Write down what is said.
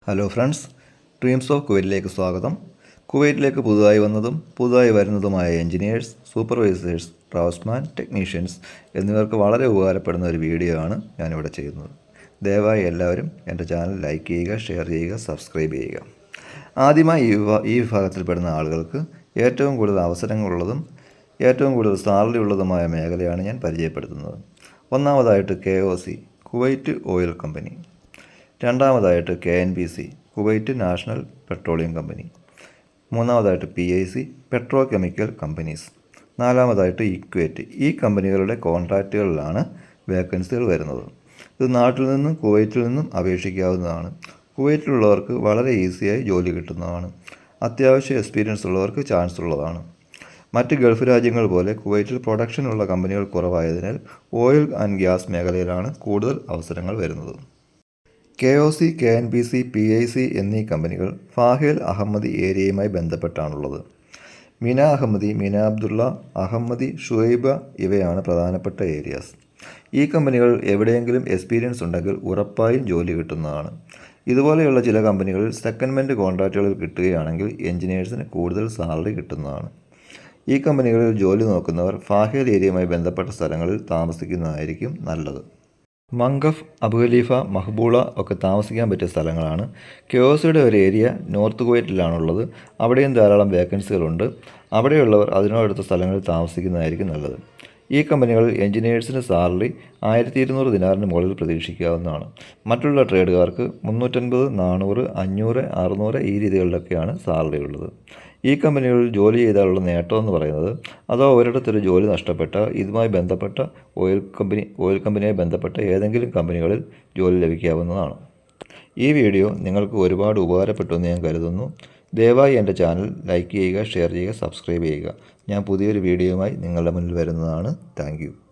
Hello friends, dreams of കുവൈറ്റിലേക്ക് സ്വാഗതം. കുവൈറ്റിലേക്ക് പുതുതായി വരുന്നതുമായ engineers, supervisors, draughtsman, technicians എന്നിവർക്ക് വളരെ ഉപകാരപ്പെടുന്ന ഒരു വീഡിയോ ആണ് ഞാനിവിടെ ചെയ്യുന്നത്. ദയവായി എല്ലാവരും എൻ്റെ ചാനൽ ലൈക്ക് ചെയ്യുക, ഷെയർ ചെയ്യുക, സബ്സ്ക്രൈബ് ചെയ്യുക. ആദ്യമായി ഈ വിഭാഗത്തിൽപ്പെടുന്ന ആളുകൾക്ക് ഏറ്റവും കൂടുതൽ അവസരങ്ങളുള്ളതും ഏറ്റവും കൂടുതൽ സാലറി ഉള്ളതുമായ മേഖലയാണ് ഞാൻ പരിചയപ്പെടുത്തുന്നത്. ഒന്നാമതായിട്ട് KOC, കുവൈറ്റ് ഓയിൽ കമ്പനി. രണ്ടാമതായിട്ട് KNPC, Kuwait National Petroleum Company. മൂന്നാമതായിട്ട് PIC, പെട്രോ കെമിക്കൽ കമ്പനീസ്. നാലാമതായിട്ട് ഇക്വേറ്റ്. ഈ കമ്പനികളുടെ കോൺട്രാക്റ്റുകളിലാണ് വേക്കൻസികൾ വരുന്നത്. ഇത് നാട്ടിൽ നിന്നും കുവൈറ്റിൽ നിന്നും അപേക്ഷിക്കാവുന്നതാണ്. കുവൈറ്റിലുള്ളവർക്ക് വളരെ ഈസിയായി ജോലി കിട്ടുന്നതാണ്. അത്യാവശ്യം എക്സ്പീരിയൻസ് ഉള്ളവർക്ക് ചാൻസ് ഉള്ളതാണ്. മറ്റ് ഗൾഫ് രാജ്യങ്ങൾ പോലെ കുവൈറ്റിൽ പ്രൊഡക്ഷനുള്ള കമ്പനികൾ കുറവായതിനാൽ ഓയിൽ ആൻഡ് ഗ്യാസ് മേഖലയിലാണ് കൂടുതൽ അവസരങ്ങൾ വരുന്നത്. KOC, KNPC, PIC എന്നീ കമ്പനികൾ ഫാഹേൽ അഹമ്മദി ഏരിയയുമായി ബന്ധപ്പെട്ടാണുള്ളത്. മിന അഹമ്മദി, മിന അബ്ദുള്ള, അഹമ്മദി, ഷുഹൈബ ഇവയാണ് പ്രധാനപ്പെട്ട ഏരിയാസ്. ഈ കമ്പനികൾ എവിടെയെങ്കിലും എക്സ്പീരിയൻസ് ഉണ്ടെങ്കിൽ ഉറപ്പായും ജോലി കിട്ടുന്നതാണ്. ഇതുപോലെയുള്ള ചില കമ്പനികളിൽ സെക്കൻഡ്മെൻറ്റ് കോൺട്രാക്റ്റുകളിൽ കിട്ടുകയാണെങ്കിൽ എഞ്ചിനീയേഴ്സിന് കൂടുതൽ സാലറി കിട്ടുന്നതാണ്. ഈ കമ്പനികളിൽ ജോലി നോക്കുന്നവർ ഫാഹേൽ ഏരിയയുമായി ബന്ധപ്പെട്ട സ്ഥലങ്ങളിൽ താമസിക്കുന്നതായിരിക്കും നല്ലത്. മംഗഫ്, അബു ഖലീഫ, മഹ്ബൂള ഒക്കെ താമസിക്കാൻ പറ്റിയ സ്ഥലങ്ങളാണ്. KOCയുടെ ഒരു ഏരിയ നോർത്ത് കുവൈറ്റിലാണുള്ളത്. അവിടെയും ധാരാളം വേക്കൻസികളുണ്ട്. അവിടെയുള്ളവർ അതിനോടടുത്ത സ്ഥലങ്ങളിൽ താമസിക്കുന്നതായിരിക്കും നല്ലത്. ഈ കമ്പനികളിൽ എഞ്ചിനീയേഴ്സിന് സാലറി 1200 ദിനാറിന് മുകളിൽ പ്രതീക്ഷിക്കാവുന്നതാണ്. മറ്റുള്ള ട്രേഡുകാർക്ക് 350, 400, 500, 600 ഈ രീതികളിലൊക്കെയാണ് സാലറി ഉള്ളത്. ഈ കമ്പനികളിൽ ജോലി ചെയ്താലുള്ള നേട്ടമെന്ന് പറയുന്നത് അതോ ഒരിടത്തൊരു ജോലി നഷ്ടപ്പെട്ടാൽ ഇതുമായി ബന്ധപ്പെട്ട ഓയിൽ കമ്പനിയുമായി ബന്ധപ്പെട്ട ഏതെങ്കിലും കമ്പനികളിൽ ജോലി ലഭിക്കാവുന്നതാണ്. ഈ വീഡിയോ നിങ്ങൾക്ക് ഒരുപാട് ഉപകാരപ്പെട്ടു എന്ന് ഞാൻ കരുതുന്നു. ദയവായി എൻ്റെ ചാനൽ ലൈക്ക് ചെയ്യുക, ഷെയർ ചെയ്യുക, സബ്സ്ക്രൈബ് ചെയ്യുക. ഞാൻ പുതിയൊരു വീഡിയോയുമായി നിങ്ങളുടെ മുന്നിൽ വരുന്നതാണ്. താങ്ക്